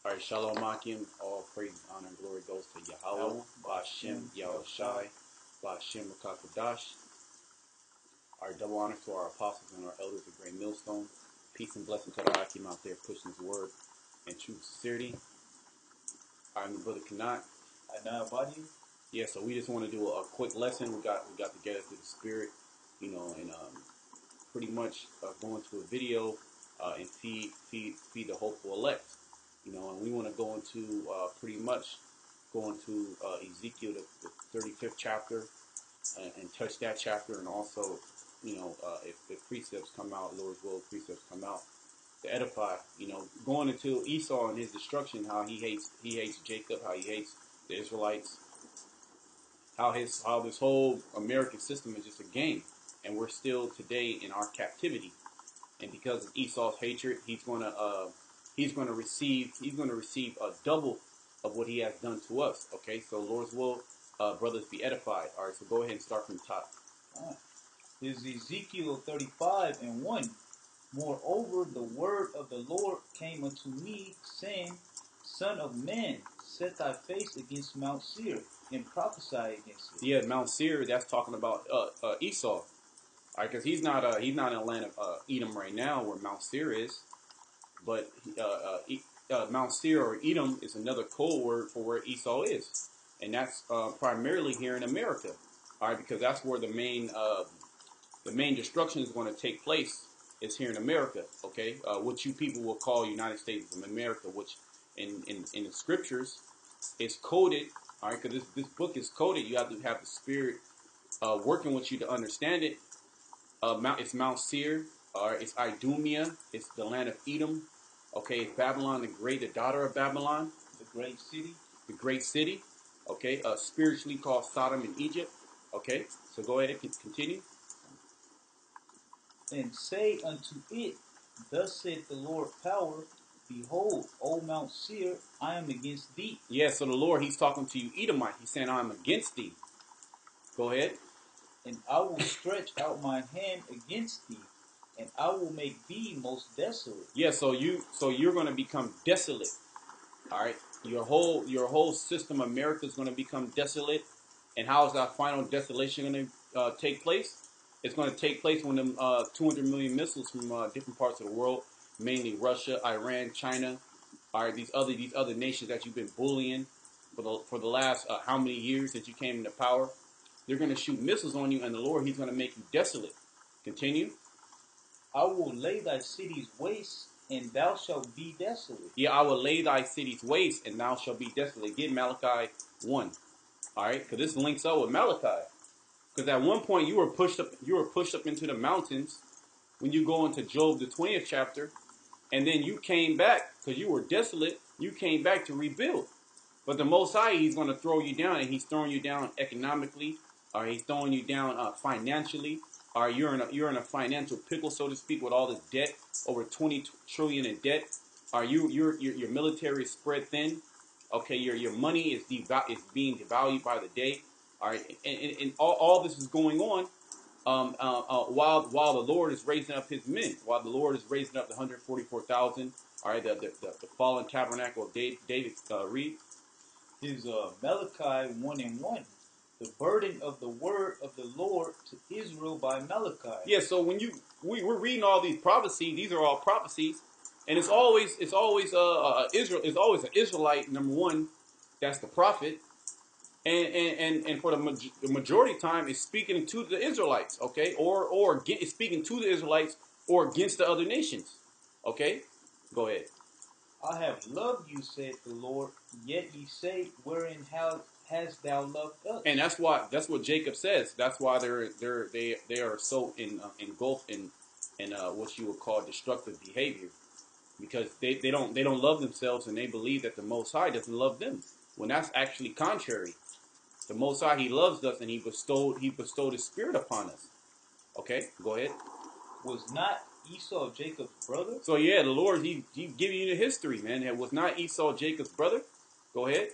All right, Shalom Akim. All praise, honor, and glory goes to Yahweh, Ba'Shem, Yahushai, Ba'Shem, Rakakadash. Our double honor to our apostles and our elders of Great Millstone. Peace and blessing to the Akim out there pushing his word and true sincerity. I'm the brother Kanat. I know about you. Yeah, so we just want to do a quick lesson. We got together through the spirit, and pretty much go into a video and feed the hopeful elect. And we want to go into Ezekiel, the 35th chapter, and touch that chapter, and also, if precepts come out, Lord's will, precepts come out to edify. Going into Esau and his destruction, how he hates Jacob, how he hates the Israelites, how this whole American system is just a game, and we're still today in our captivity, and because of Esau's hatred, he's going to receive a double of what he has done to us. Okay, so Lord's will, brothers, be edified. All right, so go ahead and start from the top. This is Ezekiel 35:1. Moreover, the word of the Lord came unto me, saying, Son of man, set thy face against Mount Seir, and prophesy against it. Yeah, Mount Seir, that's talking about Esau. All right, because he's not in the land of Edom right now, where Mount Seir is. But Mount Seir or Edom is another code word for where Esau is, and that's primarily here in America. All right, because that's where the main destruction is going to take place, is here in America. Okay, what you people will call United States of America, which in the scriptures is coded. All right, because this book is coded. You have to have the Spirit working with you to understand it. It's Mount Seir. It's Idumea. It's the land of Edom. Okay, it's Babylon the Great, the daughter of Babylon. The great city. The great city. Okay, spiritually called Sodom and Egypt. Okay, so go ahead and continue. And say unto it, Thus saith the Lord power, Behold, O Mount Seir, I am against thee. Yeah, so the Lord, he's talking to you, Edomite. He's saying, I'm against thee. Go ahead. And I will stretch out my hand against thee, and I will make thee most desolate. Yeah, so you're going to become desolate. All right, your whole system, America, is going to become desolate. And how is that final desolation going to take place? It's going to take place when them 200 million missiles from different parts of the world, mainly Russia, Iran, China, all right, these other nations that you've been bullying for the last how many years since you came into power, they're going to shoot missiles on you, and the Lord, he's going to make you desolate. Continue. I will lay thy cities waste, and thou shalt be desolate. Yeah, I will lay thy cities waste, and thou shalt be desolate. Get Malachi 1. All right, because this links up with Malachi. Because at one point you were pushed up into the mountains when you go into Job the 20th chapter, and then you came back because you were desolate. You came back to rebuild. But the Most High, he's going to throw you down, and he's throwing you down economically, or he's throwing you down financially, or you're in a financial pickle, so to speak, with all this debt, over 20 trillion in debt. Or your military is spread thin. Okay, your money is being devalued by the day. All right, and all this is going on while the Lord is raising up his men, while the Lord is raising up the 144,000. All right, the fallen tabernacle of David. Read. Is Malachi 1:1. The burden of the word of the Lord to Israel by Malachi. Yeah, so when we're reading all these prophecies, these are all prophecies, and it's always Israel. It's always an Israelite, number one. That's the prophet. And for the majority of time, it's speaking to the Israelites, okay, or it's speaking to the Israelites or against the other nations, okay. Go ahead. I have loved you, said the Lord. Yet ye say, Wherein hast thou loved us? And that's what Jacob says. That's why they are so engulfed in what you would call destructive behavior, because they don't love themselves, and they believe that the Most High doesn't love them, when that's actually contrary. The Most High, he loves us, and he bestowed his Spirit upon us. Okay, go ahead. Was not Esau Jacob's brother? So yeah, the Lord, he giving you the history, man. It was not Esau Jacob's brother. Go ahead.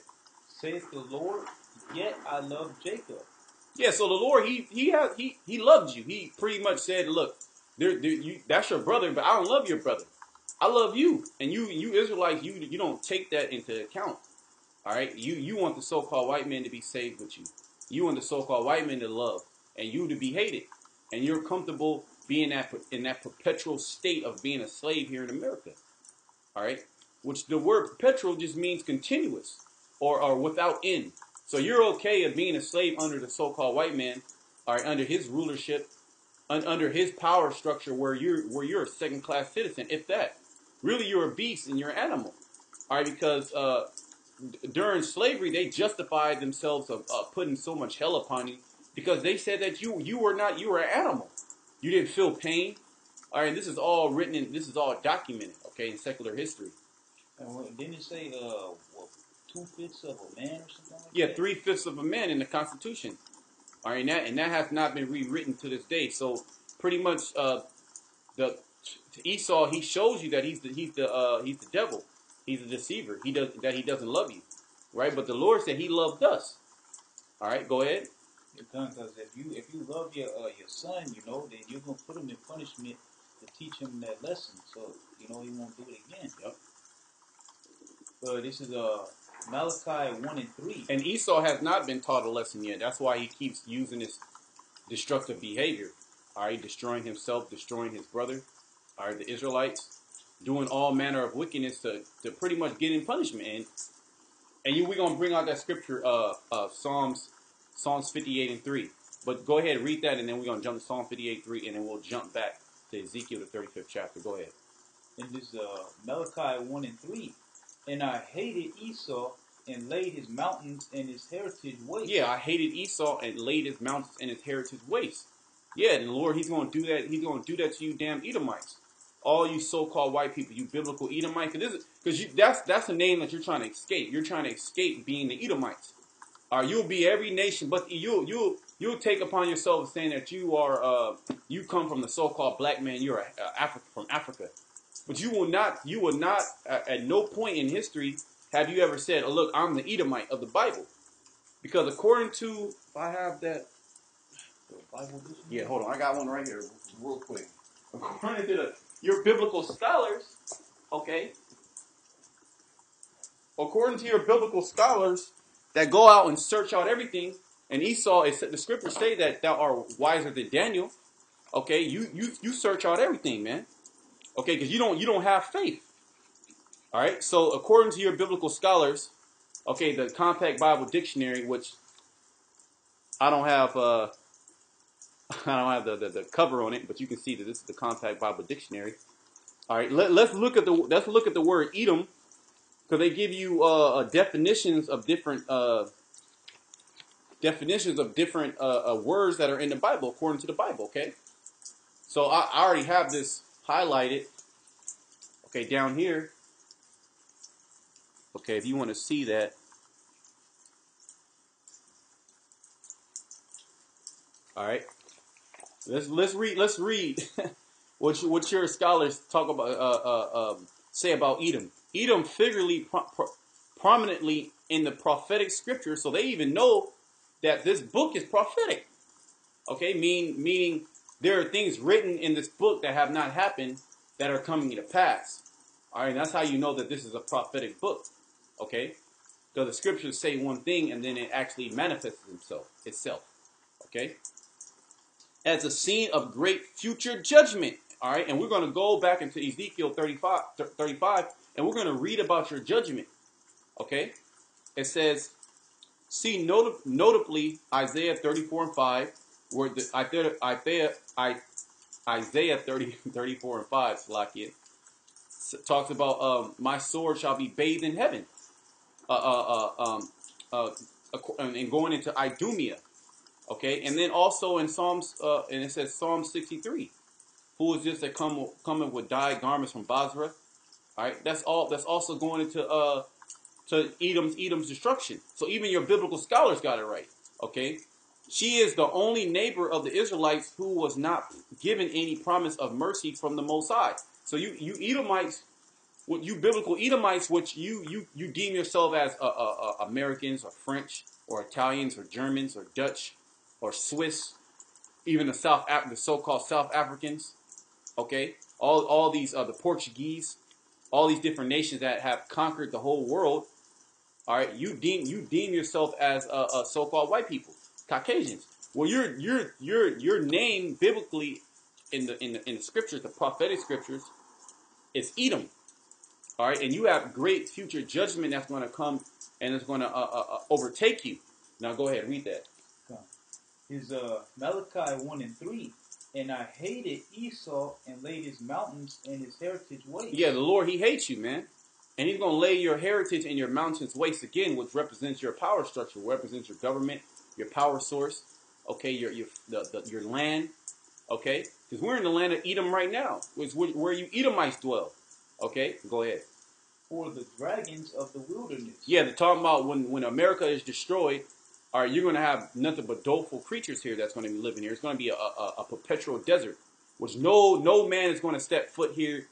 Saith the Lord, yet I love Jacob. Yeah, so the Lord, he loved you. He pretty much said, look, that's your brother, but I don't love your brother. I love you, and you Israelites, you don't take that into account. All right, you want the so-called white man to be saved with you. You want the so-called white man to love, and you to be hated, and you're comfortable being in that perpetual state of being a slave here in America. All right, which the word perpetual just means continuous or without end. So you're okay of being a slave under the so-called white man, all right, under his rulership, under his power structure, where you're a second-class citizen, if that. Really, you're a beast and you're an animal. All right, because during slavery, they justified themselves of putting so much hell upon you because they said that you were an animal. You didn't feel pain. All right, this is all written in, this is all documented, okay, in secular history. And didn't it say, what, 2/5 of a man or something like Yeah, that? 3/5 of a man in the Constitution. All right, and that has not been rewritten to this day. So pretty much, the Esau, he shows you that he's the devil. He's a deceiver. He doesn't love you, right? But the Lord said He loved us. All right, go ahead. Because if you love your son, then you're gonna put him in punishment to teach him that lesson, so he won't do it again. Yep. This is Malachi 1:3. And Esau has not been taught a lesson yet. That's why he keeps using this destructive behavior. All right, destroying himself, destroying his brother. All right, the Israelites doing all manner of wickedness to pretty much get in punishment. And we're gonna bring out that scripture Psalms 58:3. But go ahead, read that, and then we're gonna jump to Psalm 58:3, and then we'll jump back to Ezekiel the 35th chapter. Go ahead. In this Malachi 1:3, and I hated Esau and laid his mountains and his heritage waste. Yeah, I hated Esau and laid his mountains and his heritage waste. Yeah, the Lord, He's gonna do that. He's gonna do that to you, damn Edomites. All you so-called white people, you biblical Edomites, because that's the name that you're trying to escape. You're trying to escape being the Edomites. You'll be every nation, but you'll take upon yourself saying that you are you come from the so-called black man. You're from Africa, but you will not at no point in history have you ever said, "Oh, look, I'm the Edomite of the Bible," because according to, if I have that, Bible edition? yeah, hold on, I got one right here, real quick. According to your biblical scholars, okay, according to your biblical scholars that go out and search out everything, and Esau, the scriptures say that thou art wiser than Daniel. Okay, you search out everything, man. Okay, because you don't have faith. All right, so according to your biblical scholars, okay, the Compact Bible Dictionary, which I don't have the cover on it, but you can see that this is the Compact Bible Dictionary. All right, let's look at the word Edom, because they give you definitions of different words that are in the Bible according to the Bible. Okay, so I already have this highlighted. Okay, down here. Okay, if you want to see that. All right, let's read what your scholars talk about say about Edom. Edom figuratively prominently in the prophetic scripture, so they even know that this book is prophetic. Okay, meaning there are things written in this book that have not happened that are coming to pass. All right, and that's how you know that this is a prophetic book. Okay, because the scriptures say one thing and then it actually manifests itself. Okay, as a scene of great future judgment. All right, and we're going to go back into Ezekiel 35, and we're going to read about your judgment. Okay, it says, see notably Isaiah 34:5, where Isaiah 34:5, Slakia, talks about my sword shall be bathed in heaven, and going into Idumea. Okay, and then also in Psalms, and it says Psalm 63, who is this that coming with dyed garments from Basra? All right, that's also going into to Edom's destruction. So even your biblical scholars got it right. Okay, she is the only neighbor of the Israelites who was not given any promise of mercy from the Most High. So you Edomites, you biblical Edomites, which you deem yourself as Americans or French or Italians or Germans or Dutch or Swiss, even the so-called South Africans. Okay, all these the Portuguese. all these different nations that have conquered the whole world. All right, you deem yourself as a so-called white people, Caucasians. Well, your name biblically in the scriptures, the prophetic scriptures, is Edom. All right, and you have great future judgment that's going to come and it's going to overtake you. Now go ahead, read that. Is Malachi 1 and 3. And I hated Esau and laid his mountains and his heritage waste. Yeah, the Lord, he hates you, man. And he's going to lay your heritage and your mountains waste again, which represents your power structure, represents your government, your power source, okay, your land, okay? Because we're in the land of Edom right now, which where you Edomites dwell. Okay, go ahead. For the dragons of the wilderness. Yeah, they're talking about when America is destroyed, all right, you're going to have nothing but doleful creatures here that's going to be living here. It's going to be a perpetual desert, which no man is going to step foot here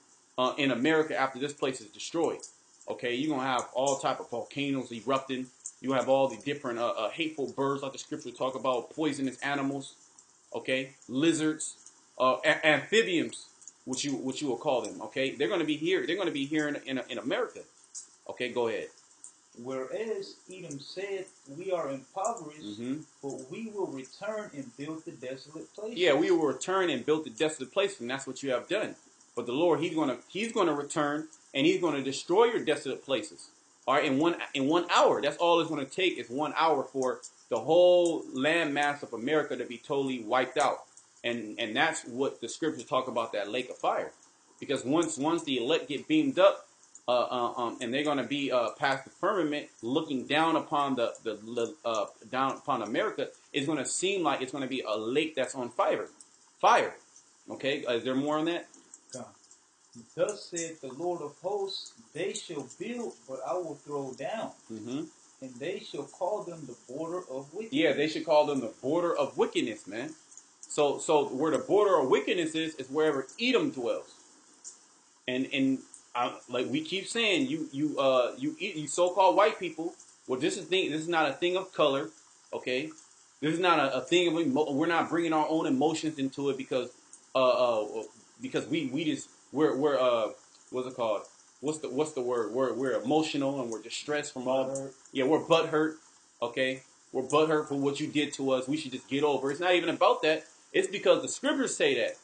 in America after this place is destroyed. Okay, you're going to have all type of volcanoes erupting. You have all the different hateful birds, like the scripture talk about, poisonous animals, okay, lizards, amphibians, which you will call them. Okay, they're going to be here. They're going to be here in America. Okay, go ahead. Whereas Edom said, we are impoverished, but we will return and build the desolate places. Yeah, we will return and build the desolate places, and that's what you have done. But the Lord, He's gonna return, and He's gonna destroy your desolate places. All right, in 1 hour. That's all it's gonna take is 1 hour for the whole land mass of America to be totally wiped out. And that's what the scriptures talk about, that lake of fire. Because once the elect get beamed up, and they're going to be past the firmament, looking down upon down upon America, it's going to seem like it's going to be a lake that's on fire. Okay, is there more on that? Thus said the Lord of hosts, they shall build, but I will throw down. And they shall call them the border of wickedness. Yeah, they should call them the border of wickedness, man. So where the border of wickedness is wherever Edom dwells. And like we keep saying, you so-called white people. Well, this is not a thing of color, okay? This is not a thing of we're not bringing our own emotions into it because we're what's it called? What's the word? We're emotional and we're distressed from all. Yeah, we're butthurt, okay? We're butthurt for what you did to us. We should just get over. It's not even about that. It's because the scriptures say that.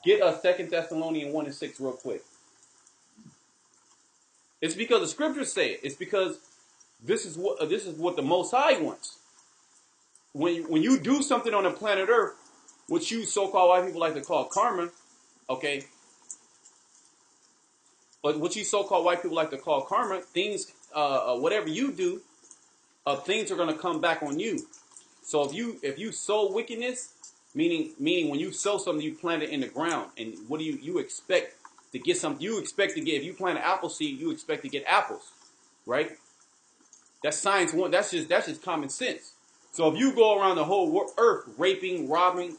Get us 2 Thessalonians 1 and 6 real quick. It's because the scriptures say it. It's because this is what the Most High wants. When you do something on the planet Earth, which you so-called white people like to call karma, okay? But what you so-called white people like to call karma, things, whatever you do, things are going to come back on you. So if you sow wickedness, meaning when you sow something, you plant it in the ground, and what do you expect to get something? You expect to get, if you plant an apple seed, you expect to get apples, right? That's science one. That's just common sense. So if you go around the whole earth raping, robbing,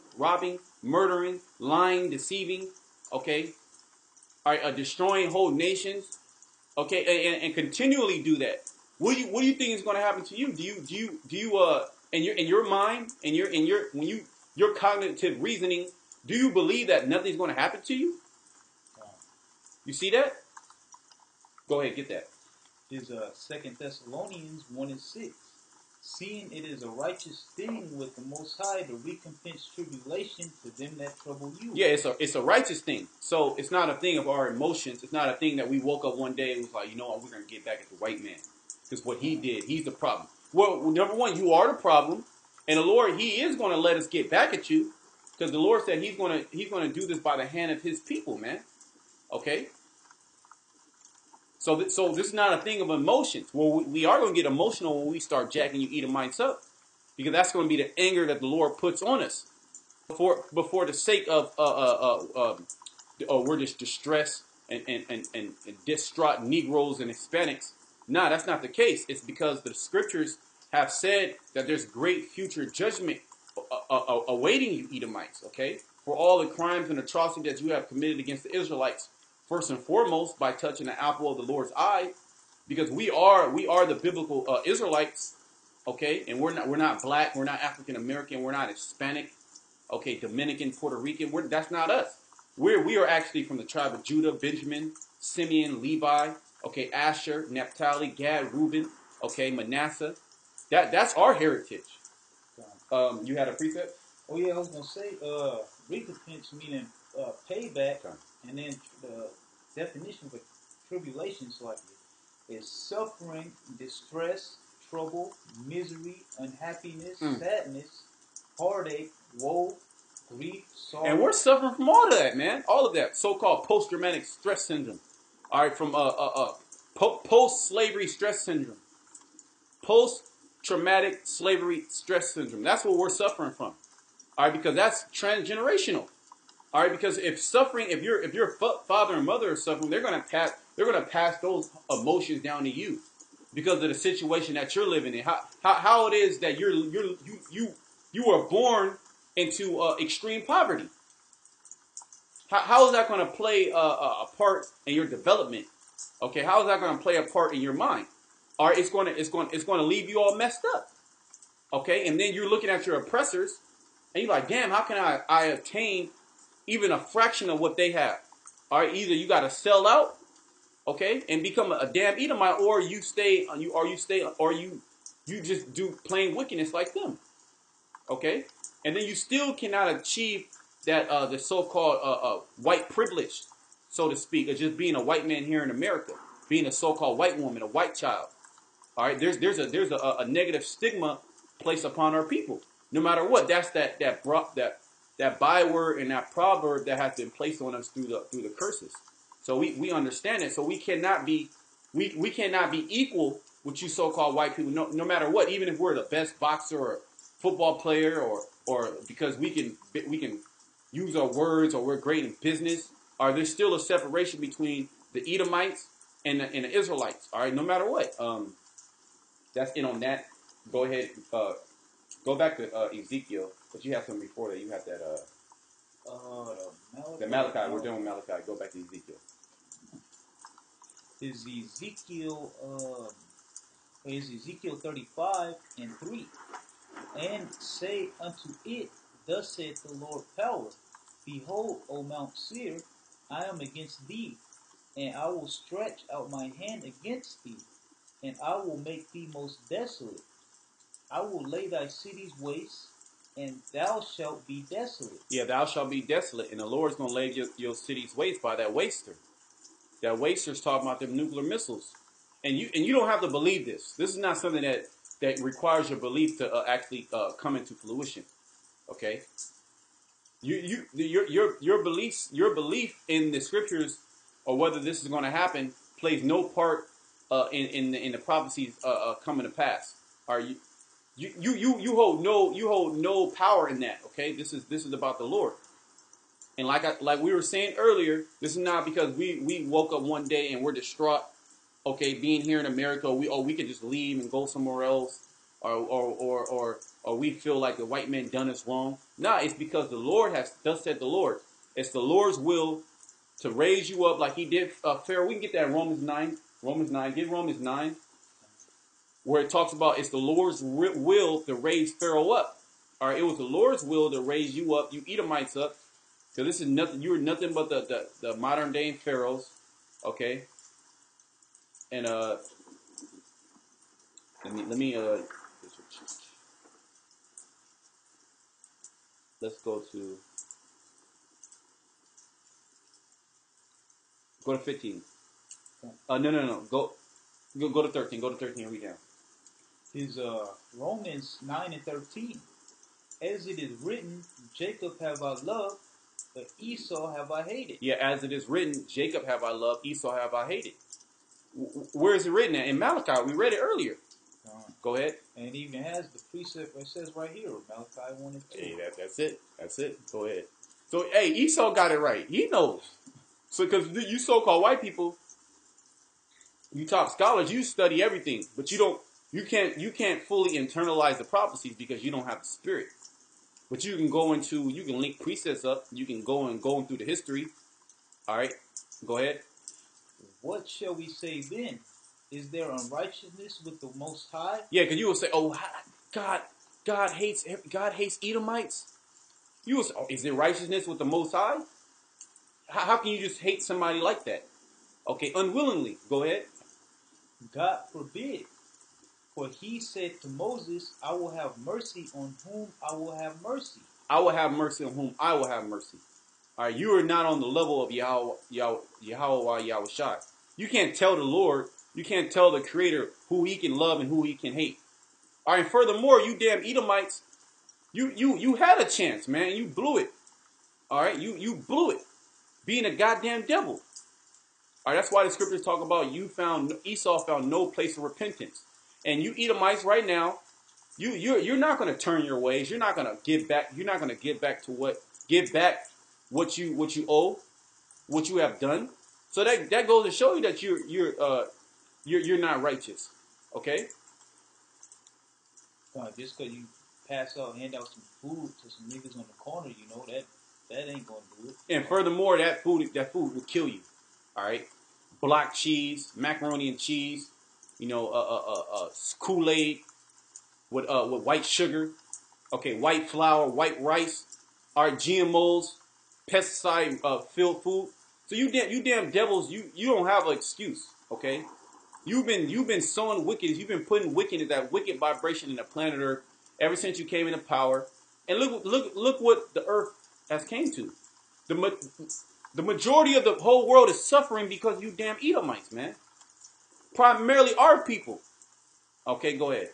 murdering, lying, deceiving, okay, destroying whole nations, okay, and continually do that, what do you think is going to happen to you? Do you in your mind, your cognitive reasoning, do you believe that nothing's going to happen to you? You see that? Go ahead, get that. Is 2 Thessalonians 1 and 6. Seeing it is a righteous thing with the Most High to recompense tribulation to them that trouble you. Yeah, it's a righteous thing. So it's not a thing of our emotions. It's not a thing that we woke up one day and was like, you know what, we're going to get back at the white man. Because what he did, he's the problem. Well, number one, you are the problem. And the Lord, He is going to let us get back at you. Because the Lord said He's going to do this by the hand of His people, man. Okay? So this is not a thing of emotions. Well, we are going to get emotional when we start jacking you Edomites up. Because that's going to be the anger that the Lord puts on us. Before the sake of, we're just distressed and distraught Negroes and Hispanics. Nah, that's not the case. It's because the scriptures have said that there's great future judgment awaiting you, Edomites, okay? For all the crimes and atrocities that you have committed against the Israelites. First and foremost, by touching the apple of the Lord's eye, because we are the biblical Israelites, okay? And we're not black, we're not African American, we're not Hispanic, okay? Dominican, Puerto Rican. That's not us. We are actually from the tribe of Judah, Benjamin, Simeon, Levi, okay, Asher, Naphtali, Gad, Reuben, okay, Manasseh. That's our heritage. You had a precept? Oh yeah, I was gonna say, recompense meaning payback, Okay. and then the definition for tribulation is like is suffering, distress, trouble, misery, unhappiness, sadness, heartache, woe, grief, sorrow. And we're suffering from all of that, man. All of that so-called post-traumatic stress syndrome. All right, from post-slavery stress syndrome, post-traumatic slavery stress syndrome. That's what we're suffering from. All right, because that's transgenerational. All right, because if your father and mother are suffering, they're gonna pass those emotions down to you because of the situation that you're living in. How it is that you were born into extreme poverty. How is that going to play a part in your development? Okay, how is that going to play a part in your mind? All right, it's going to leave you all messed up. Okay, and then you're looking at your oppressors, and you're like, damn, how can I attain even a fraction of what they have? All right, either you got to sell out, okay, and become a damn Edomite, or you just do plain wickedness like them. Okay, and then you still cannot achieve that the so-called white privilege, so to speak, of just being a white man here in America, being a so-called white woman, a white child. All right, there's a negative stigma placed upon our people. No matter what, that's that byword and that proverb that has been placed on us through the curses. So we understand it. So we cannot be equal with you so-called white people. No matter what, even if we're the best boxer or football player or because we can use our words or we're great in business, there's still a separation between the Edomites and the Israelites. All right, no matter what. That's it on that. Go ahead. Go back to Ezekiel, but you have something before that. You have that. The Malachi. We're done with Malachi. Go back to Ezekiel. Is Ezekiel 35:3, and say unto it, thus saith the Lord power, behold, O Mount Seir, I am against thee, and I will stretch out my hand against thee, and I will make thee most desolate. I will lay thy cities waste, and thou shalt be desolate. Yeah, thou shalt be desolate, and the Lord's going to lay your cities waste by that waster. That waster's talking about them nuclear missiles. And you don't have to believe this. This is not something that requires your belief to actually come into fruition. Okay? Your belief in the scriptures or whether this is going to happen plays no part in the prophecies coming to pass. Are you hold no power in that? Okay, this is about the Lord. And like we were saying earlier, this is not because we woke up one day and we're distraught. Okay, being here in America, we could just leave and go somewhere else, or we feel like the white man done us wrong. Nah, it's because the Lord has thus said the Lord. It's the Lord's will to raise you up like He did Pharaoh. We can get that in Romans 9. Romans 9. Get Romans 9, where it talks about it's the Lord's will to raise Pharaoh up. All right, it was the Lord's will to raise you up, you Edomites up. So this is nothing. You are nothing but the modern day pharaohs, okay? And let me let's go to 15. No. Go to 13. Go to 13 and read down. Is Romans 9:13. As it is written, Jacob have I loved, but Esau have I hated. Yeah, as it is written, Jacob have I loved, Esau have I hated. Where is it written at? In Malachi. We read it earlier. Go ahead. And it even has the precept. It says right here, Malachi 1 and 2. Hey, that's it. That's it. Go ahead. So, hey, Esau got it right. He knows. So, because you so-called white people, you top scholars, you study everything, but you can't fully internalize the prophecies because you don't have the spirit. But you can link precepts up. You can go through the history. All right, go ahead. What shall we say then? Is there unrighteousness with the Most High? Yeah, because you will say, "Oh, God hates Edomites." You will say, "Oh, is there righteousness with the Most High?" How can you just hate somebody like that? Okay, unwillingly. Go ahead. God forbid. For he said to Moses, I will have mercy on whom I will have mercy. I will have mercy on whom I will have mercy. All right, you are not on the level of Yahweh Shai. You can't tell the Lord, you can't tell the Creator who He can love and who He can hate. All right, and furthermore, you damn Edomites, you had a chance, man. You blew it. All right, you blew it, being a goddamn devil. All right, that's why the scriptures talk about Esau found no place of repentance, and you Edomites right now, you're not going to turn your ways. You're not going to give back. You're not going to give back what you owe, what you have done. So that goes to show you that you're not righteous. Okay. Just because you hand out some food to some niggas on the corner, that ain't gonna do it. And furthermore, that food will kill you. All right. Block cheese, macaroni and cheese, Kool-Aid with white sugar, okay, white flour, white rice, all right, GMOs, pesticide filled food. So you damn devils, you don't have an excuse, okay? You've been sowing wickedness, you've been putting wickedness, that wicked vibration in the planet Earth ever since you came into power. And look what the Earth has came to. The majority of the whole world is suffering because you damn Edomites, man. Primarily our people. Okay, go ahead.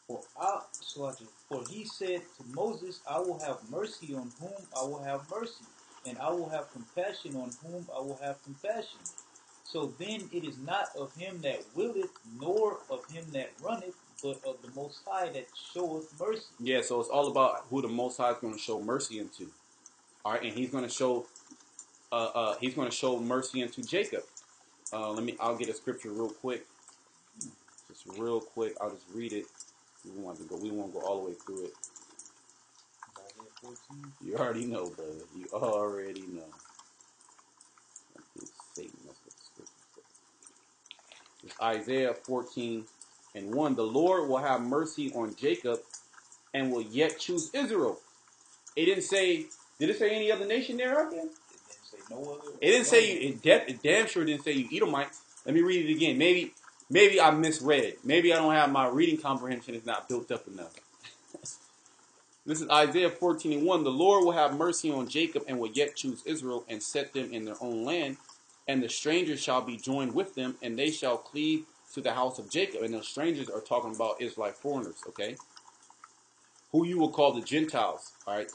For he said to Moses, I will have mercy on whom I will have mercy, and I will have compassion on whom I will have compassion. So then it is not of him that willeth, nor of him that runneth, but of the Most High that showeth mercy. Yeah, so it's all about who the Most High is going to show mercy into. All right, and He's going to show mercy into Jacob. I'll get a scripture real quick. Just real quick, I'll just read it. We won't go all the way through it. You already know, brother. You already know. Satan, that's what the scripture says. It's Isaiah 14:1. The Lord will have mercy on Jacob and will yet choose Israel. It didn't say. Did it say any other nation there out there? It didn't say no other. It didn't say you. It damn sure didn't say you Edomites. Let me read it again. Maybe I misread. Maybe I don't have my reading comprehension is not built up enough. This is Isaiah 14:1. The Lord will have mercy on Jacob and will yet choose Israel and set them in their own land. And the strangers shall be joined with them, and they shall cleave to the house of Jacob. And the strangers are talking about Israelite foreigners, okay? Who you will call the Gentiles, all right?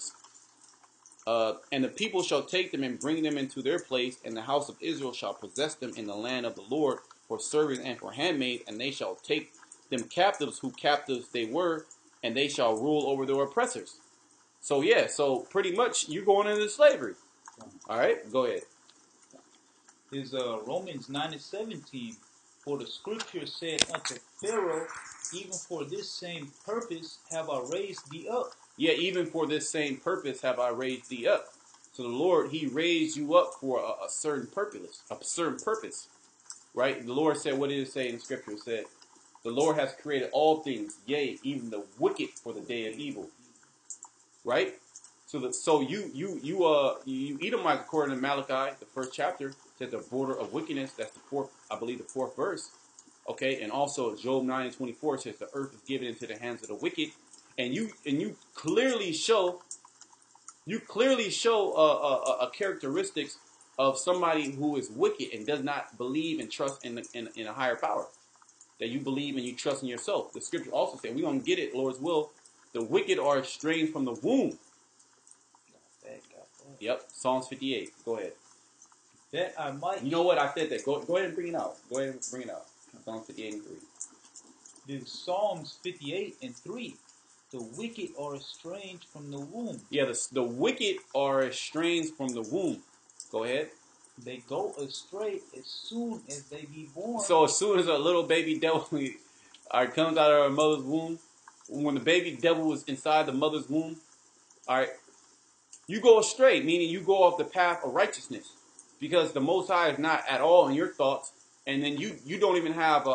And the people shall take them and bring them into their place, and the house of Israel shall possess them in the land of the Lord for servants and for handmaids, and they shall take them captives who captives they were, and they shall rule over their oppressors. So yeah, so pretty much you're going into slavery. All right, go ahead. Is Romans 9:17. For the scripture said unto Pharaoh, even for this same purpose have I raised thee up. Yeah, even for this same purpose have I raised thee up. So the Lord, He raised you up for a certain purpose, right? The Lord said, what did it say in the scripture? It said, the Lord has created all things, yea, even the wicked for the day of evil, right? So you Edomites, according to Malachi, the first chapter, said the border of wickedness. That's the fourth verse. Okay, and also Job 9:24 says the earth is given into the hands of the wicked, and you clearly show a characteristics of somebody who is wicked and does not believe and trust in a higher power. That you believe and you trust in yourself. The scripture also said, we're going to get it, Lord's will, the wicked are estranged from the womb. Yep, Psalms 58. Go ahead. That I might. You know what? I said that. Go ahead and bring it out. Psalms 58:3. This Psalms 58:3. The wicked are estranged from the womb. Yeah, the wicked are estranged from the womb. Go ahead. They go astray as soon as they be born. So as soon as a little baby devil comes out of her mother's womb, when the baby devil is inside the mother's womb, all right, you go astray, meaning you go off the path of righteousness, because the Most High is not at all in your thoughts, and then you don't even have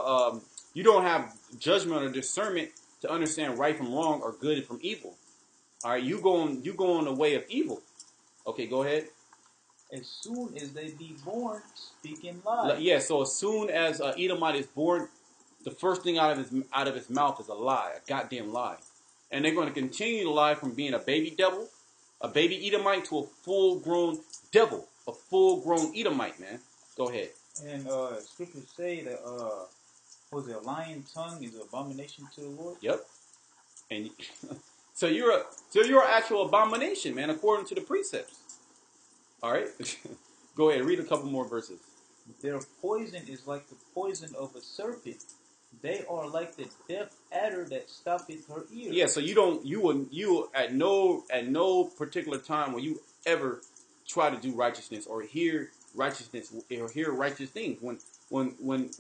you don't have judgment or discernment to understand right from wrong or good from evil. All right, you go on the way of evil. Okay, go ahead. as soon as they be born, speaking lies. Yeah, so as soon as Edomite is born, the first thing out of his mouth is a lie, a goddamn lie. And they're going to continue to lie from being a baby devil, a baby Edomite, to a full-grown devil, a full-grown Edomite, man. Go ahead. And scriptures say that was it a lying tongue is an abomination to the Lord? Yep. And so you're an actual abomination, man, according to the precepts. All right. Go ahead, read a couple more verses. Their poison is like the poison of a serpent. They are like the deaf adder that stoppeth her ear. Yeah, so you at no particular time will you ever try to do righteousness or hear righteousness or hear righteous things. When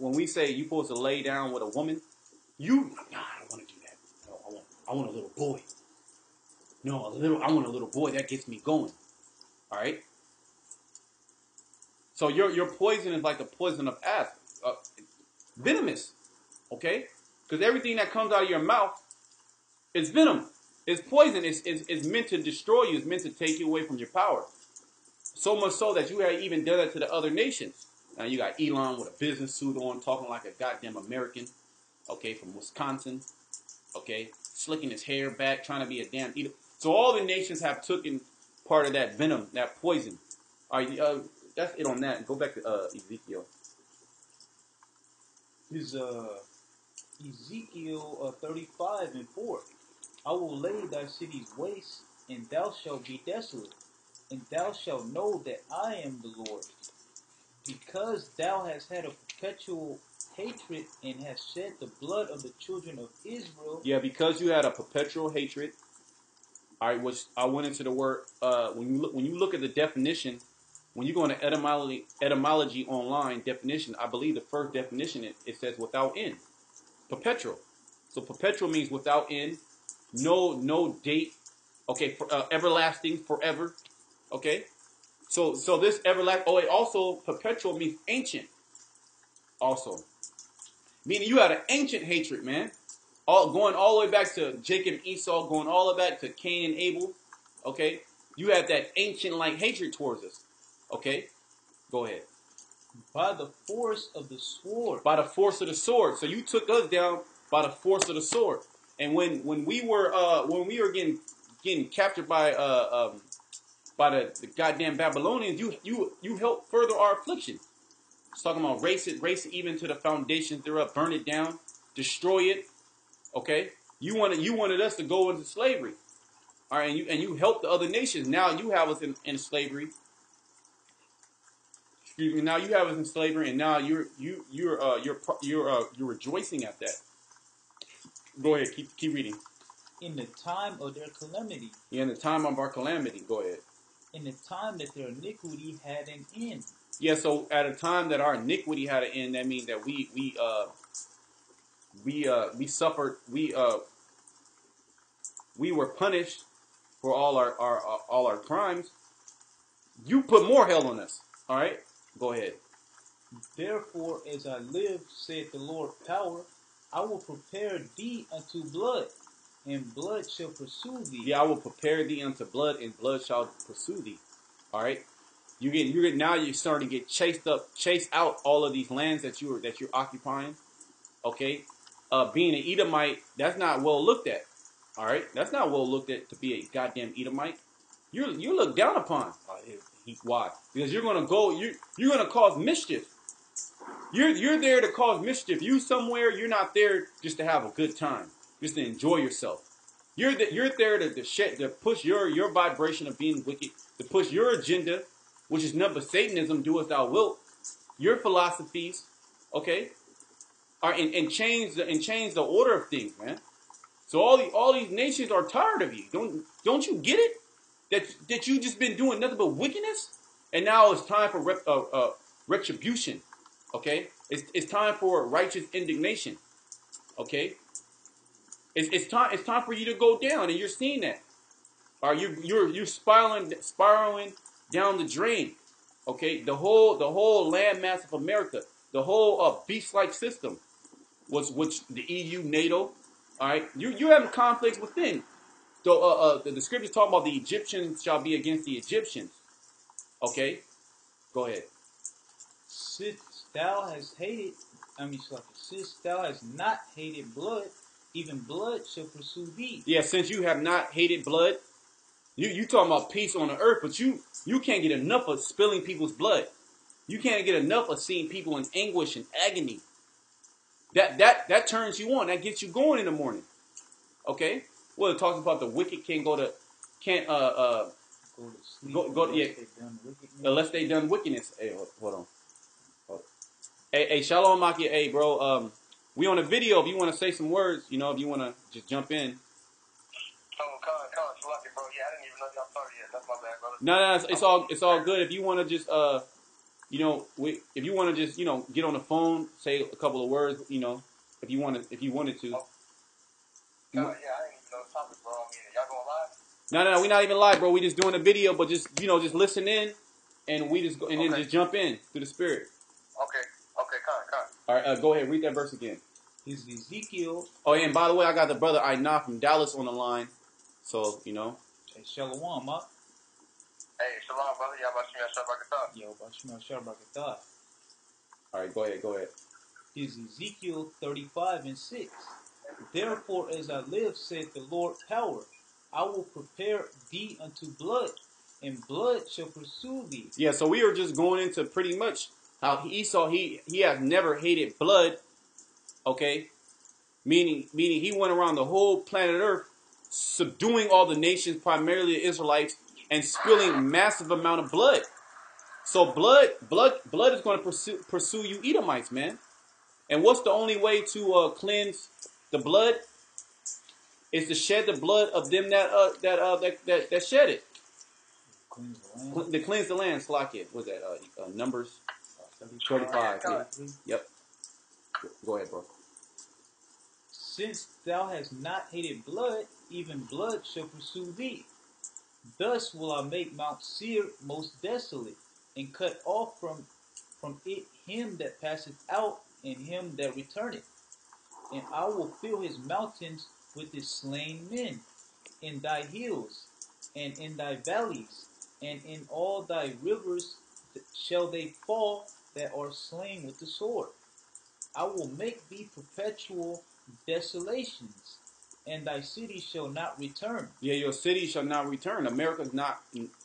we say you're supposed to lay down with a woman, I don't want to do that. No, I want a little boy. No, I want a little boy that gets me going. All right. So your poison is like the poison of asp, venomous. Okay, because everything that comes out of your mouth is venom. It's poison. It's meant to destroy you. It's meant to take you away from your power. So much so that you have even done that to the other nations. Now you got Elon with a business suit on, talking like a goddamn American. Okay, from Wisconsin. Okay, slicking his hair back, trying to be a damn eater. So all the nations have taken part of that venom, that poison. All right, that's it on that. Go back to Ezekiel. Is Ezekiel 35:4. I will lay thy cities waste, and thou shalt be desolate, and thou shalt know that I am the Lord. Because thou hast had a perpetual hatred and hast shed the blood of the children of Israel. Yeah, because you had a perpetual hatred. I went into the word when you look at the definition, when you go into etymology online definition, I believe the first definition it says without end, perpetual. So perpetual means without end, no date. Okay, for, everlasting, forever. Okay, so this everlasting. Oh, it also perpetual means ancient. Also, meaning you had an ancient hatred, man. Going all the way back to Jacob and Esau, going all the way back to Cain and Abel. Okay, you have that ancient like hatred towards us. Okay, go ahead. By the force of the sword. By the force of the sword. So you took us down by the force of the sword. And when we were getting captured by the goddamn Babylonians, you helped further our affliction. It's talking about race it even to the foundations thereof, burn it down, destroy it. Okay, you wanted us to go into slavery. All right, and you helped the other nations. Now you have us in slavery. Excuse me. Now you have us in slavery, and now you're rejoicing at that. Go ahead, keep reading. In the time of their calamity. Yeah, in the time of our calamity. Go ahead. In the time that their iniquity had an end. Yeah, so at a time that our iniquity had an end, that means that we suffered, we were punished for all our crimes. You put more hell on us. All right, go ahead. Therefore, as I live, saith the Lord power, I will prepare thee unto blood, and blood shall pursue thee. Yeah, I will prepare thee unto blood, and blood shall pursue thee. All right. Now you're starting to get chased out all of these lands that you're occupying. Okay, being an Edomite, that's not well looked at. All right, that's not well looked at to be a goddamn Edomite. You look down upon. Why? Because you're gonna cause mischief. You're there to cause mischief. You somewhere. You're not there just to have a good time, just to enjoy yourself. You're there to push your vibration of being wicked, to push your agenda, which is nothing but Satanism. Do as thou wilt. Your philosophies, okay, and change the order of things, man. So all these nations are tired of you. Don't you get it? That you just been doing nothing but wickedness, and now it's time for retribution. Okay, it's time for righteous indignation. Okay, it's time for you to go down, and you're seeing that. Are you're spiraling down the drain? Okay, the whole landmass of America, the whole beast-like system, which the EU, NATO. All right, you're having conflicts within. So the scriptures talk about the Egyptians shall be against the Egyptians. Okay, Go ahead. Since thou hast hated, since thou hast not hated blood, even blood shall pursue thee. Yeah, since you have not hated blood, you talking about peace on the earth, but you can't get enough of spilling people's blood. You can't get enough of seeing people in anguish and agony. That turns you on. That gets you going in the morning. Okay? Well, it talks about the wicked can't go to sleep unless they done wickedness. Hey, hold on. Hey, Shalom Maki. Hey, bro. We on a video. If you want to say some words, if you want to just jump in. Oh, Shalaki, bro. Yeah, I didn't even know y'all started yet. That's my bad, brother. No, it's all good. If you want to just if you want to just get on the phone, say a couple of words, if you wanted to. Oh. Yeah, I didn't even know the topic, bro. I mean, y'all going live? No, we're not even live, bro. We just doing a video, but just just listen in, and we just then just jump in through the spirit. Okay, come. All right, go ahead, read that verse again. Is Ezekiel. Oh, yeah, and by the way, I got the brother Aina from Dallas on the line, so Hey, Shalom, Mark. Hey, Shalom, brother. Yo, Bashima. All right, go ahead. Is Ezekiel 35:6. Therefore, as I live, saith the Lord power, I will prepare thee unto blood, and blood shall pursue thee. Yeah, so we are just going into pretty much how Esau he has never hated blood. Okay, meaning he went around the whole planet Earth, subduing all the nations, primarily the Israelites, and spilling massive amount of blood. So blood is going to pursue you Edomites, man. And what's the only way to cleanse the blood? Is to shed the blood of them that shed it. Cleanse the land. To cleanse the land, slack it. What's that? Numbers 35. Yep. Go ahead, bro. Since thou hast not hated blood, even blood shall pursue thee. Thus will I make Mount Seir most desolate, and cut off from it him that passeth out, and him that returneth. And I will fill his mountains with his slain men, in thy hills, and in thy valleys, and in all thy rivers shall they fall that are slain with the sword. I will make thee perpetual desolations, and thy city shall not return. Yeah, your city shall not return. America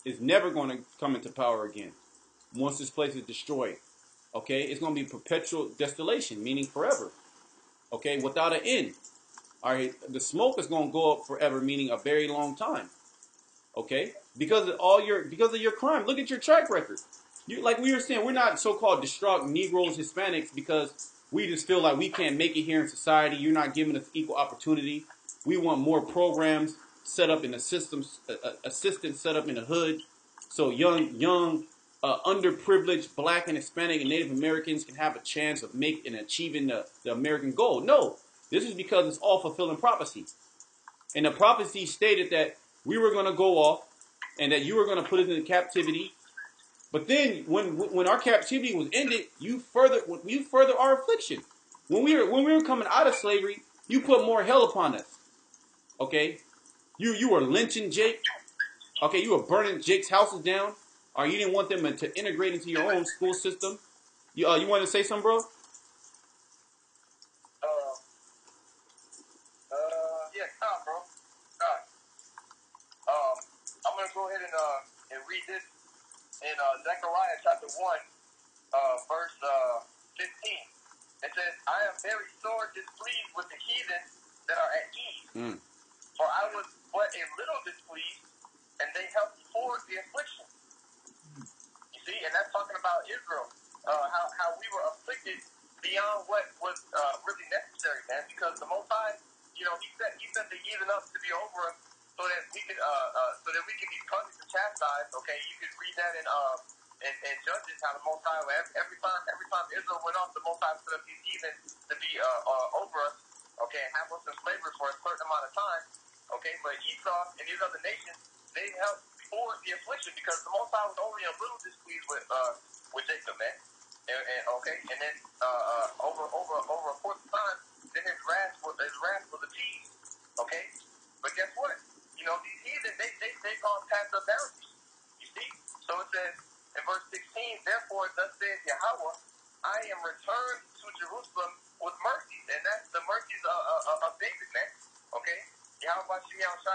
is never going to come into power again once this place is destroyed. Okay, it's going to be perpetual desolation, meaning forever. Okay, without an end. All right, the smoke is going to go up forever, meaning a very long time. Okay, because of your crime. Look at your track record. Like we were saying, we're not so-called distraught Negroes, Hispanics, because we just feel like we can't make it here in society. You're not giving us equal opportunity. We want more programs set up in the systems, assistance set up in the hood, so young, underprivileged Black and Hispanic and Native Americans can have a chance of making and achieving the American goal. No, this is because it's all fulfilling prophecy. And the prophecy stated that we were going to go off and that you were going to put us into captivity. But then when our captivity was ended, you further our affliction. When we were coming out of slavery, you put more hell upon us. Okay? You were lynching Jake. Okay, you were burning Jake's houses down. Or you didn't want them to integrate into your own school system. You wanted to say something, bro? Yeah, bro. I'm gonna go ahead and read this in Zechariah chapter 1, verse 15. It says, I am very sore displeased with the heathen that are at ease. For I was but a little displeased, and they helped forward the affliction. You see, and that's talking about Israel, how we were afflicted beyond what was really necessary, man. Because the Most High, he sent the heathen up to be over us, so that we could be punished and chastised. Okay, you could read that in Judges, how the Most High, every time Israel went off, the Most High set up these heathen to be over us. Okay, and have us in slavery for a certain amount of time. Okay, but Esau and these other nations, they helped forward the affliction because the Most High was only a little displeased with Jacob, man. And then over a course of time, then his wrath was appeased. Okay, but guess what? These heathen they cause past up boundaries. You see, so it says in verse 16, therefore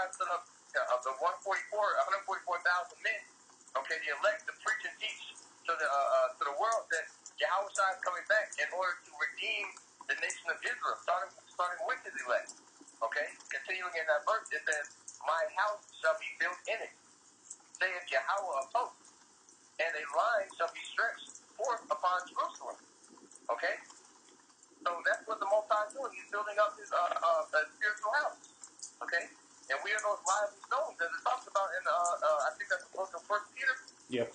Shai stood up of the 144,000 men, okay, the elect, to preach and teach to the world that Yahweh Shai is coming back in order to redeem the nation of Israel, starting with his elect. Okay? Continuing in that verse, it says, my house shall be built in it, saith Yahweh of hosts, and a line shall be stretched forth upon Jerusalem. Okay? So that's what the Most High is doing. He's building up his spiritual house. Okay? And we are those lively stones, as it talks about in, I think that's the book of 1 Peter. Yeah,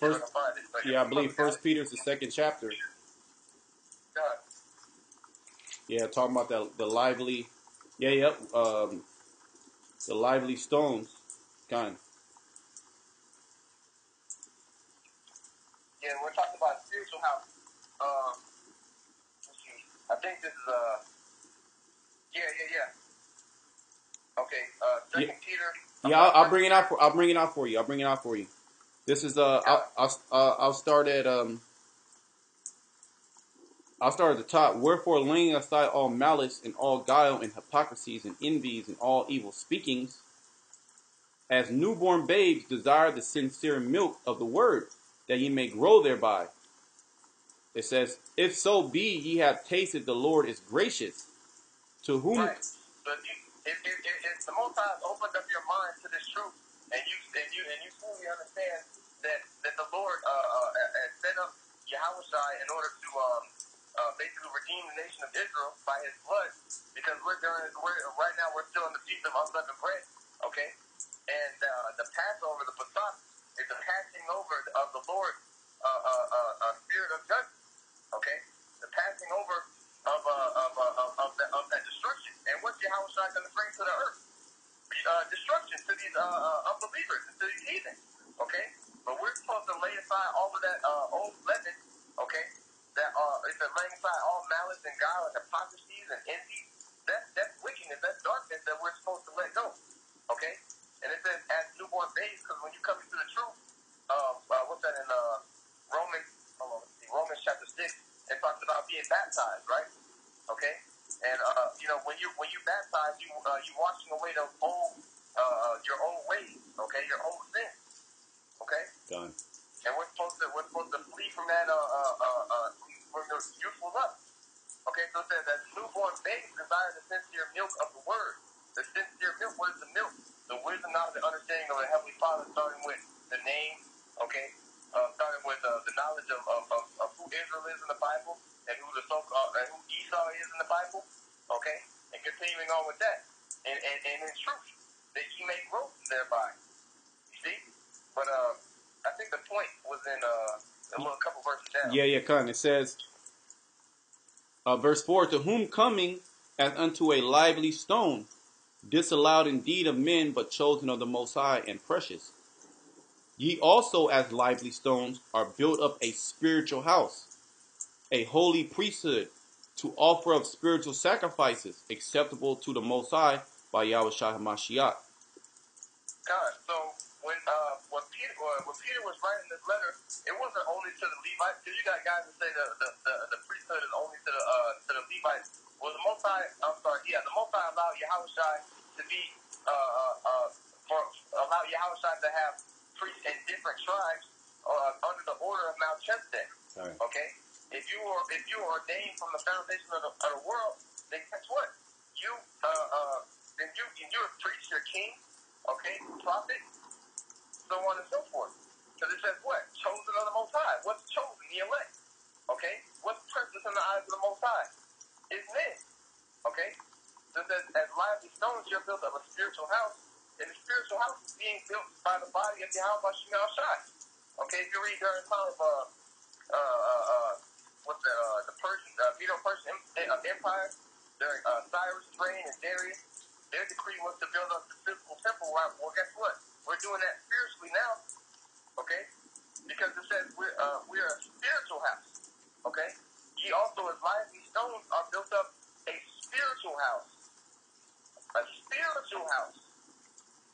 I believe First Peter is the second chapter. Yeah, talking about the lively, the lively stones, kind. Yeah, we're talking about spiritual house. Let's see. I think this is yeah. Okay, Second Peter. Yeah, I'll bring it out for. I'll bring it out for you. This is I'll start at I'll start at the top. Wherefore, laying aside all malice and all guile and hypocrisies and envies and all evil speakings, as newborn babes desire the sincere milk of the word, that ye may grow thereby. It says, if so be ye have tasted the Lord is gracious, to whom. Right. But if the Most High has opened up your mind to this truth, and you fully understand that the Lord has set up Yahweh Shai in order to basically redeem the nation of Israel by His blood, because right now we're still in the season of unleavened bread, okay? And the Passover, the Pesach, is the passing over of the Lord's spirit of judgment, okay? The passing over of that destruction. And what's Yahweh Shai going to bring to the earth? Destruction to these unbelievers, to these heathens. Okay? But we're supposed to lay aside all of that old leaven, okay? That it's laying aside all malice and guile and hypocrisies and envy. That's wickedness, that's darkness that we're supposed to let go. Okay? And it says as newborn babes, because when you come into the truth, what's that in Romans chapter 6, it talks about being baptized, right? Okay, and when you baptize, you washing away the old your old ways, okay, your old sin, okay. Done. And we're supposed to flee from that from your youthful lust. Okay, so it says that newborn babes desire the sincere milk of the word. The sincere milk, what is the milk? The wisdom, knowledge, and understanding of the Heavenly Father, starting with the name, okay, starting with the knowledge of who Israel is in the Bible, and who and who Esau is in the Bible, okay, and continuing on with that, and in truth, that ye may grow thereby. You see, but I think the point was in a little couple verses down. Yeah, kind. It says, verse 4: to whom coming as unto a lively stone, disallowed indeed of men, but chosen of the Most High and precious. Ye also, as lively stones, are built up a spiritual house, a holy priesthood, to offer up spiritual sacrifices acceptable to the Most High by Yahweh Shai HaMashiach. God, so when Peter was writing this letter, it wasn't only to the Levites, because you got guys that say the priesthood is only to the Levites. Well, the Most High allowed Yahweh Shai to be allow Yahweh Shai to have priests in different tribes under the order of Melchizedek. Right. Okay, if you were ordained from the foundation of the world, then guess what? You're a priest, you're a king, okay, prophet, so on and so forth. Because it says what? Chosen of the Most High. What's chosen? The elect. Okay? What's precious in the eyes of the Most High? It's men. Okay? So it says, as lively stones, you're built up a spiritual house, and the spiritual house is being built by the body of Yahweh Shai. Okay? If you read during the time of the Persian, Medo-Persian Empire, during Cyrus' reign and Darius, their decree was to build up the physical temple. Well, guess what? We're doing that spiritually now, okay? Because it says we're a spiritual house, okay? Ye also, as lively stones, are built up a spiritual house,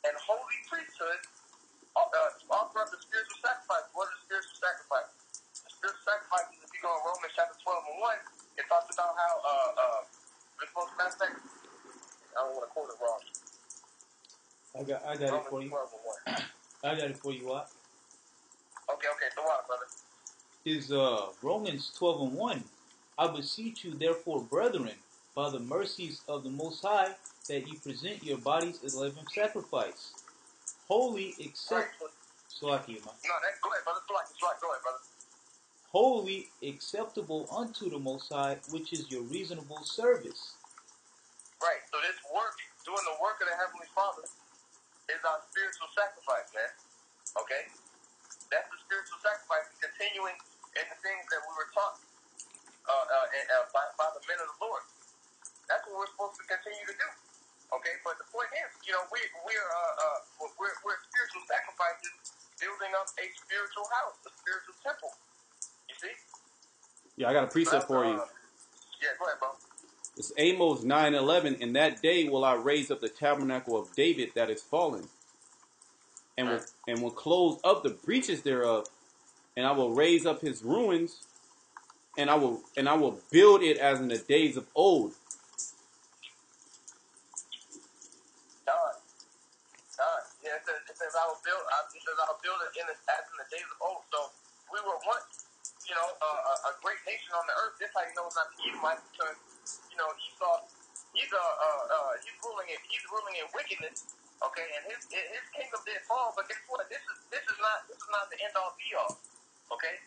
and holy priesthood to offer up the spiritual sacrifice. What are the spiritual sacrifices? The spiritual sacrifices, if you go in Romans chapter 12 and 1, it talks about how we're supposed to, matter of fact, I don't want to quote it wrong. I got it Romans for you. 12 and 1. I got it for you, what? Okay, the water, brother. Is Romans 12 and 1. I beseech you, therefore, brethren, by the mercies of the Most High, that ye present your bodies a living sacrifice, holy, Right. so I can, No, go ahead, brother. Go ahead, brother. holy, acceptable unto the Most High, which is your reasonable service. Right. So this work, doing the work of the Heavenly Father, is our spiritual sacrifice, man. Okay? That's the spiritual sacrifice, continuing in the things that we were taught by the men of the Lord. That's what we're supposed to continue to do. Okay? But the point is, we're spiritual sacrifices building up a spiritual house, a spiritual temple. You see? Yeah, I got a precept for you. Yeah, go ahead, bro. It's Amos 9:11. In that day will I raise up the tabernacle of David that is fallen, and will close up the breaches thereof, and I will raise up his ruins, and I will build it as in the days of old. Yeah, it says I will build. I will build it as in the days of old. So we were once, a great nation on the earth. This how you know it's not the Edomites, because Esau, he's ruling in wickedness. Okay, and his kingdom did fall. But guess what? This is not the end all be all. Okay,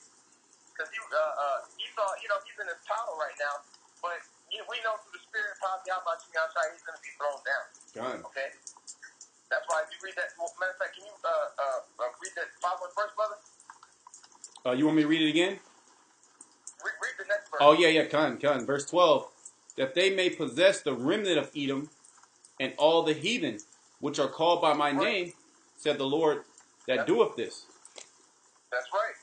because Esau, he's in his power right now. But we know through the spirit of God, he's going to be thrown down. Done. Okay. That's why if you read that, matter of fact, can you read that 5-1 verse, brother? You want me to read it again? Read the next verse. Oh, yeah, Con. Verse 12. That they may possess the remnant of Edom and all the heathen, which are called by my name, said the Lord that doeth this. That's right.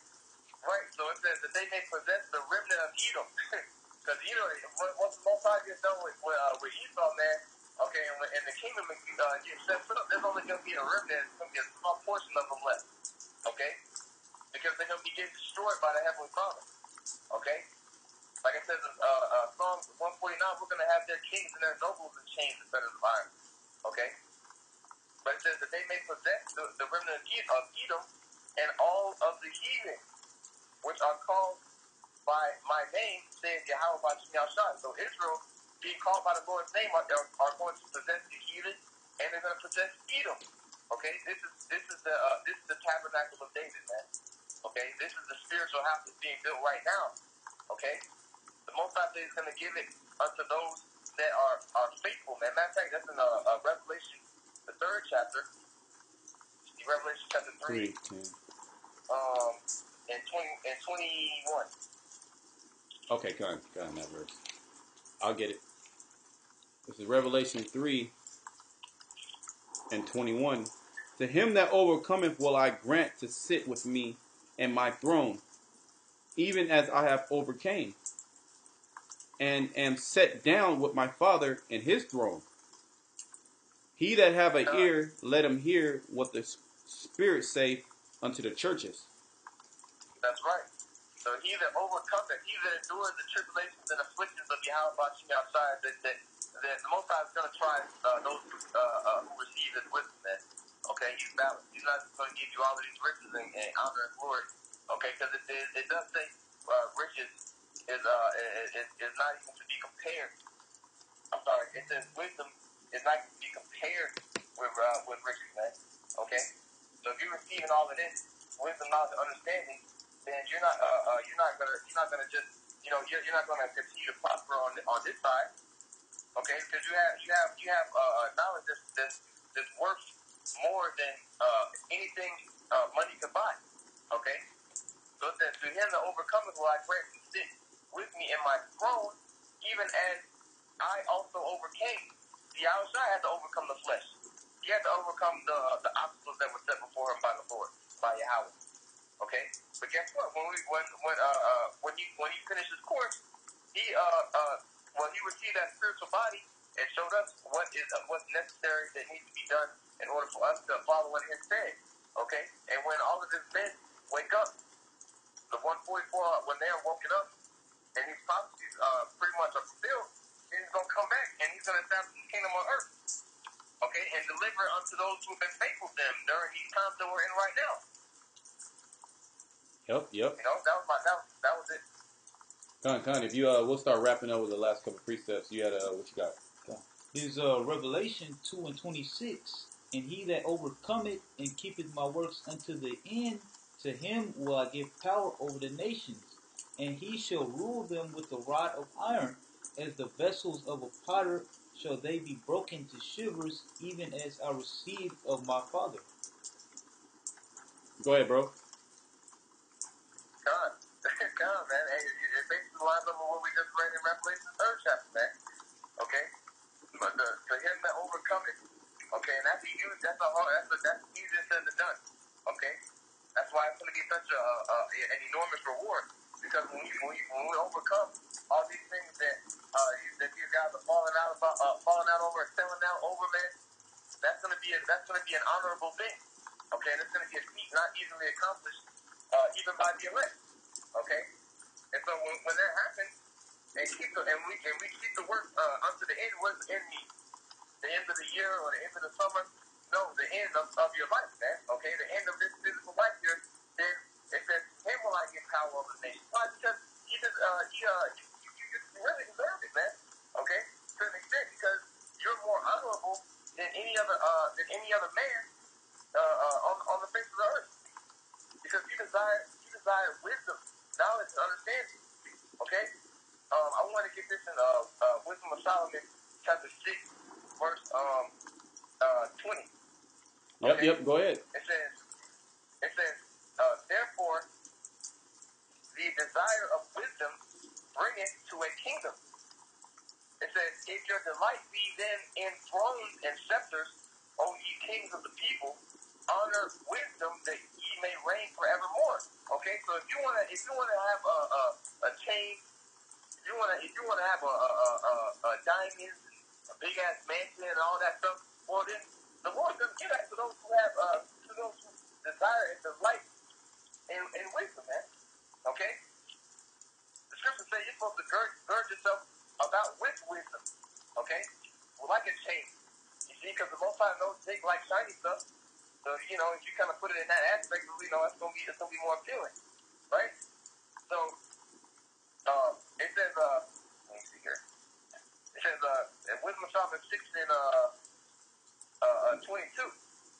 Right. So it says that they may possess the remnant of Edom. Because once the Most High gets done with Esau, man, okay, and the kingdom gets set up, there's only going to be a remnant. It's going to be a small portion of them left. Okay? Because they're going to be getting destroyed by the Heavenly Father. Okay? Like it says in Psalm 149, we're going to have their kings and their nobles in chains instead of iron. Okay? But it says that they may possess the remnant of Edom and all of the heathen, which are called by my name, says Yahweh Bashim Yahshua. So Israel, being called by the Lord's name, are going to possess the heathen, and they're going to possess Edom. Okay? This is the tabernacle of David, man. Okay? This is the spiritual house that's being built right now. Okay? The Most High is going to give it unto those that are faithful, man. Matter of fact, that's in Revelation, the 3rd chapter. Revelation chapter 3. And 21. Okay, Con, that verse. I'll get it. This is Revelation 3 and 21. To him that overcometh will I grant to sit with me in my throne, even as I have overcame, and am set down with my Father in his throne. He that have an ear, let him hear what the Spirit saith unto the churches. That's right. So he that overcometh, he that endures the tribulations and afflictions of Yahweh Bashim outside, that the Most High is going to try those who receive his wisdom. Then, okay, he's balanced. He's not going to give you all of these riches and honor and glory. Okay, because it does say riches is not even to be compared. I'm sorry, it says wisdom is not to be compared with riches, man. Okay, so if you're receiving all of this wisdom, knowledge, and understanding, then you're not gonna just you're not gonna continue to prosper on this side. Okay, because you have knowledge that's worth more than anything money could buy. Okay, so it says, to him that overcometh will I grant to sit with me in my throne, even as I also overcame. The outside had to overcome the flesh. He had to overcome the obstacles that were set before him by the Lord, by Yahweh. Okay, but guess what? When he finished his course, he received that spiritual body and showed us what's necessary that needs to be done in order for us to follow what he said. Okay, and when all of his men wake up, the 144, when they are woken up, and these prophecies pretty much are fulfilled, then he's gonna come back and he's gonna establish his kingdom on earth. Okay, and deliver unto those who have been faithful to them during these times that we're in right now. Yep. You know, that was it. Con, if you we'll start wrapping up with the last couple precepts. You had what you got? Is Revelation 2:26, and he that overcometh and keepeth my works unto the end, to him will I give power over the nations, and he shall rule them with a rod of iron, as the vessels of a potter shall they be broken to shivers, even as I received of my Father. Go ahead, bro. God, man. Hey, it basically lines up with what we just read in Revelation 3rd chapter, man. Okay? But to him that overcometh, okay, and that's easier said than done. Okay? That's why it's going to be such an enormous reward. Because when we overcome all these things that these guys are falling out over and selling out over, man, that's going to be an honorable thing. Okay, and it's going to be a feat not easily accomplished, even by the elect. Okay, and so when that happens, and we keep the work unto the end. What's the end mean? The end of the year or the end of the summer? No, the end of your life, man. Okay, the end of this physical life here. Then it says, "Him will I give power over the nation." Why? Because you really deserve it, man. Okay, to an extent, because you're more honorable than any other man on the face of the earth. Because you desire wisdom, knowledge, and understanding. Okay? I want to get this in Wisdom of Solomon, chapter 6, verse 20. Okay? Yep. Go ahead. It says, therefore, the desire of wisdom bringeth to a kingdom. It says, if your delight be then in thrones and scepters, O ye kings of the people, honor wisdom that ye may reign forevermore. Okay, so if you wanna have a chain, if you wanna have a diamond, a big ass mansion, and all that stuff, well then the Lord doesn't give that to those who desire and delight in wisdom, man. Okay, the scripture says you're supposed to gird yourself about with wisdom. Okay, well, like a chain. You see, because the Most High knows they like shiny stuff. So, you know, if you kind of put it in that aspect, you know, it's gonna be more appealing, right? So, it says, let me see here. It says, in Wisdom of Solomon 6 and 22.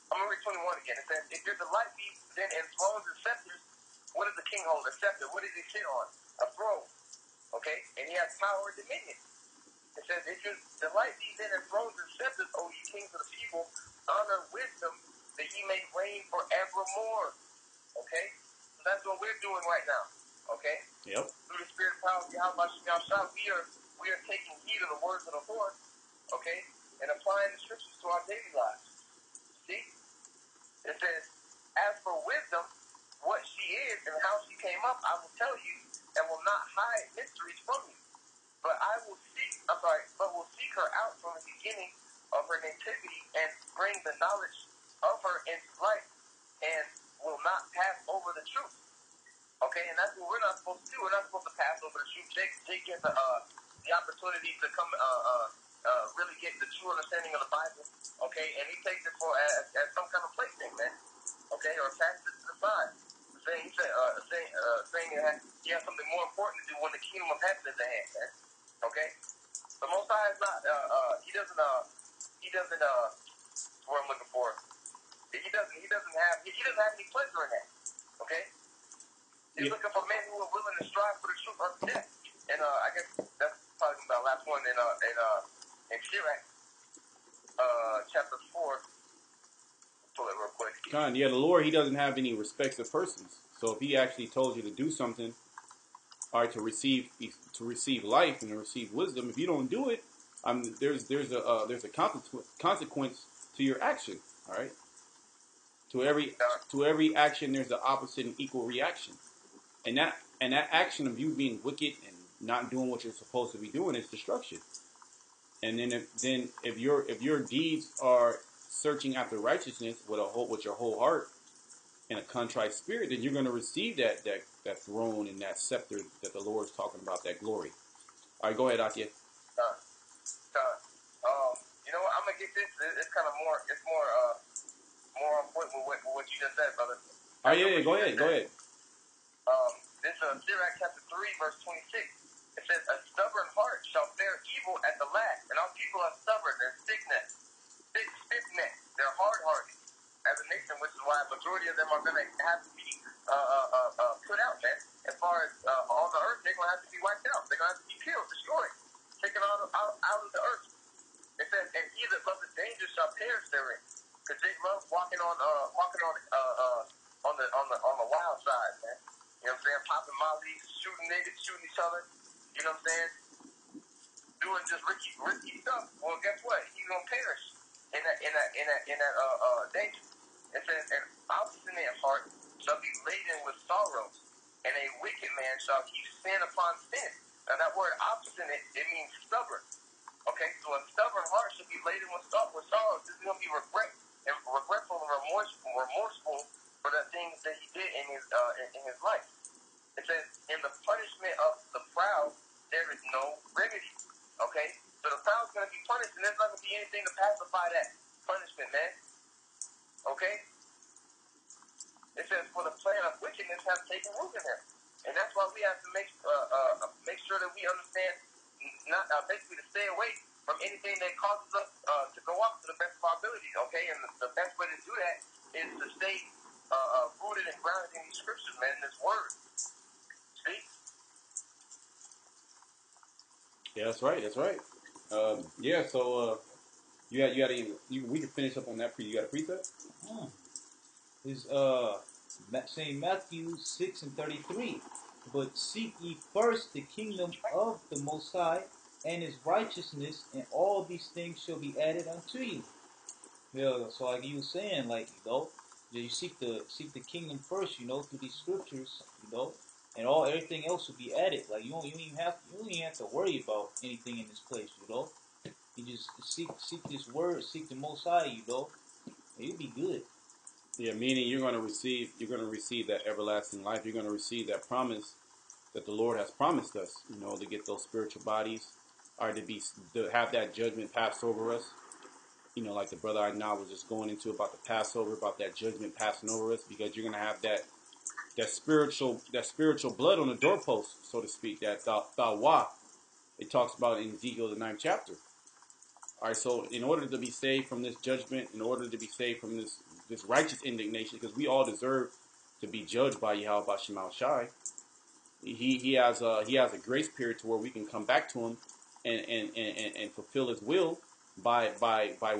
I'm gonna read 21 again. It says, if your delight be then in thrones and scepters, what does the king hold? A scepter. What does he sit on? A throne. Okay, and he has power and dominion. It says, if your delight be then in thrones and scepters, O ye kings of the people, honor wisdom, that ye may reign forevermore. Okay? So that's what we're doing right now. Okay? Yep. Through the spirit of power of Yahweh, we are taking heed of the words of the Lord, okay? And applying the scriptures to our daily lives. See? It says, as for wisdom, what she is and how she came up, I will tell you, and will not hide mysteries from you. But will seek her out from the beginning of her nativity and bring the knowledge of her into light, and will not pass over the truth. Okay, and that's what we're not supposed to do. We're not supposed to pass over the truth. Jake gets the opportunity to come really get the true understanding of the Bible. Okay, and he takes it for as some kind of plaything, man. Okay, or passes it to the side, saying he has something more important to do when the kingdom of heaven is at hand, man. Okay, the Most High is not. He doesn't. What I'm looking for. He doesn't have any pleasure in that. Okay. He's looking for men who are willing to strive for the truth unto death. And I guess that's probably the last one in Seir, chapter 4. Pull it real quick. The Lord, he doesn't have any respects of persons. So if he actually told you to do something, or to receive life and to receive wisdom, if you don't do it, there's a consequence to your action. All right. To every action, there's an opposite and equal reaction, and that action of you being wicked and not doing what you're supposed to be doing is destruction. And then if your deeds are searching after righteousness with your whole heart and a contrite spirit, then you're going to receive that throne and that scepter that the Lord is talking about, that glory. All right, go ahead, Atia. You know what? I'm gonna get this. It's kind of more. It's more on point with what you just said, brother. Oh yeah, go ahead. This is Seir chapter 3, verse 26. It says, "A stubborn heart shall fare evil at the last." And our people are stubborn. They're stiff-necked. They're hard-hearted as a nation, which is why a majority of them are going to have to be put out, man. As far as on the earth, they're going to have to be wiped out. They're going to have to be killed, destroyed, taken out of the earth. It says, "And he that loveth danger shall perish therein," because they love walking on the wild side, man. You know what I'm saying? Popping mollies, shooting niggas, shooting each other. You know what I'm saying? Doing just risky stuff. Well, guess what? He's gonna perish in that danger. It says, "An obstinate heart shall be laden with sorrow, and a wicked man shall heap sin upon sin." Now that word obstinate, it means stubborn. Okay, so a stubborn heart should be laden with sorrow. This is gonna be regretful and remorseful for the things that he did in his life. It says, "In the punishment of the proud, there is no remedy." Okay? So the proud's going to be punished, and there's not going to be anything to pacify that punishment, man. Okay? It says, "For the plan of wickedness has taken root in him." And that's why we have to make sure that we understand, not basically to stay away from anything that causes us to go off to the best of our abilities, okay? And the best way to do that is to stay rooted and grounded in these scriptures, man, in this word. See? Yeah, that's right. Yeah, so we can finish up on that. You got a precept? Is St. Matthew 6:33. "But seek ye first the kingdom of the Most High and his righteousness, and all these things shall be added unto you." Yeah, so like you were saying, like, you seek the kingdom first, through these scriptures, and everything else will be added. Like you don't even have to worry about anything in this place, You just seek this word, seek the Most High, and you'll be good. Yeah, meaning you're going to receive that everlasting life. You're going to receive that promise that the Lord has promised us. To get those spiritual bodies, or to have that judgment passed over us. Like the brother I now was just going into about the Passover, about that judgment passing over us, because you're going to have that spiritual blood on the doorpost, so to speak. That tawah, it talks about in Ezekiel the 9th chapter. All right, so in order to be saved from this judgment, in order to be saved from this righteous indignation, because we all deserve to be judged by Yahweh Bashim Shai, he has a grace period to where we can come back to him and fulfill his will by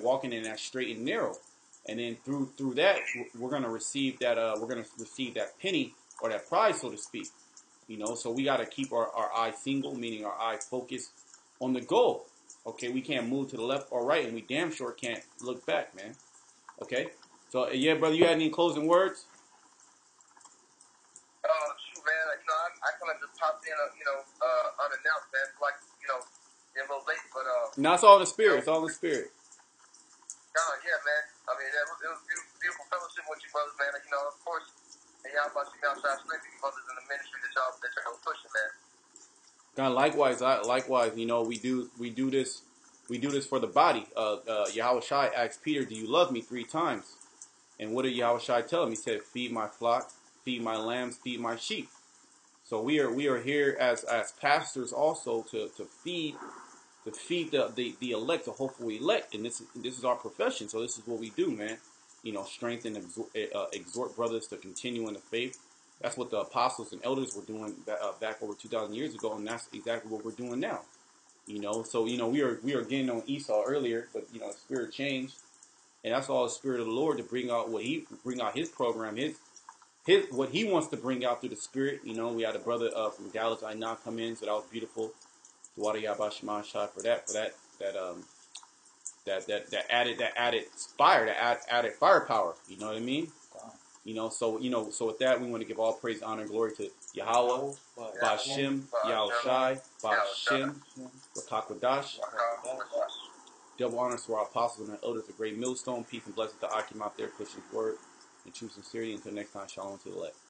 walking in that straight and narrow, and then through that we're gonna receive that penny or that prize, so to speak. So we got to keep our eye single, meaning our eye focused on the goal. Okay, we can't move to the left or right, and we damn sure can't look back, man. Okay, so yeah, brother, you had any closing words? Shoot, man, I kind of just popped in, unannounced, man. Like, a little late, but No, it's all in the spirit. It's all in the spirit. Yeah, man. I mean, it was beautiful fellowship with you, brothers, man. Of course, and y'all about to outside strength you brothers in the ministry that y'all pushing, man. God, likewise, we do this for the body. Yahweh Shai asked Peter, "Do you love me?" 3 times. And what did Yahweh Shai tell him? He said, "Feed my flock, feed my lambs, feed my sheep." So we are here as pastors also to feed the elect, the hopeful elect, and this is our profession. So this is what we do, man. Strengthen, exhort brothers to continue in the faith. That's what the apostles and elders were doing back over 2,000 years ago, and that's exactly what we're doing now. So we are getting on Esau earlier, but the spirit changed, and that's all the spirit of the Lord to bring out his program, his what he wants to bring out through the spirit. We had a brother from Dallas I now come in, so that was beautiful. Wada Yabashima Shai for that added fire, that added firepower. You know what I mean? So with that, we want to give all praise, honor, and glory to Yahweh, Bashim, Yahweh Shai, Bashim, Rakakwadash. Double honors to our apostles and our elders, a great millstone. Peace and blessings to Akim out there pushing his word in true sincerity. Until next time, shalom to the elect.